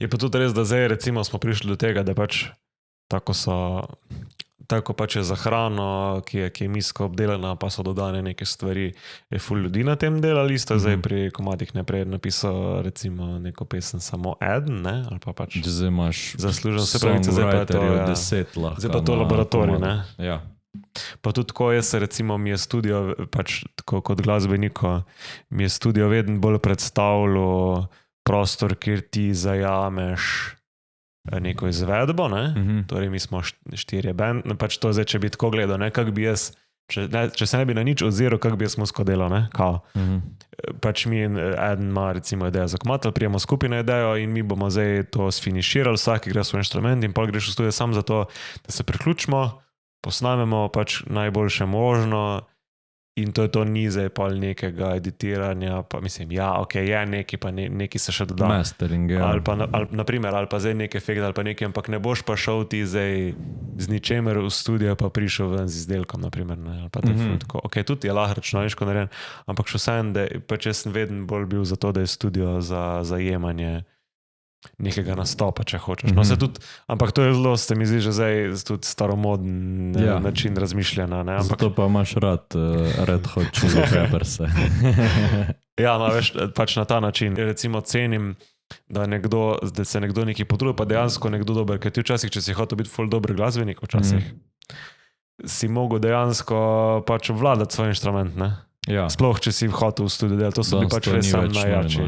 Je pa tudi res, da zdaj recimo smo prišli do tega, da pač tako pač je za hrano, ki je kemijsko obdelana, pa so dodane neke stvari, je ful ljudi na tem delali, zdaj pri Komadih naprej napisal recimo neko pesem samo eden, ne? Ali pa pač zdaj imaš zaslužen se pravice, zdaj pa je to, 10 lahko. Zdaj pa to laboratorij, ne? Ja. Pa tudi ko jaz recimo mi je studio, pač tako kot glasbeniko, mi je studio vedno bolj predstavljal prostor, kjer ti zajameš neko izvedbo, ne? Torej mi smo 4 band, pač to zdaj, če bi tako gledal, ne? Kak bi jaz, če se ne bi na nič oziral, kak bi jaz musko delal, ne? Kao. Pač mi eden ima recimo idejo za komad, prijemo skupaj na idejo in mi bomo zdaj to sfiniširali, vsak igra svoj inštrument in pa greš v studio sam za to, da se priključimo, posnamemo pač najboljše možno in to je to, ni zdaj pol nekega editiranja, pa mislim, ja, ok, je neki, pa neki se še doda. Mastering, ja. Ali pa zdaj nek efekt, ali pa neki, ampak ne boš pa šel ti zdaj z ničemer v studio, pa prišel ven z izdelkom, naprimer, ne, ali pa tako. Ok, tudi je lahko računalniško narejen, ampak še vsem, da pač jaz sem vedno bolj bil za to, da je studio za zajemanje nekega nastopa, če hočeš. No, ampak to je zelo, se mi zdi, že zdaj tudi staromoden način razmišljanja. Ne? Zato pa imaš rad Red Hot Chili Peppers. Ja, no, veš, pač na ta način. Recimo cenim, da se nekdo nekaj potrudi, pa dejansko nekdo dober, ker ti včasih, če si hotel biti ful dober glasbenik, včasih si mogel dejansko pač obvladati svoj inštrument, ne? Ja. Sploh, če si hotel v studiu delati, to so bili pač res sam najjači.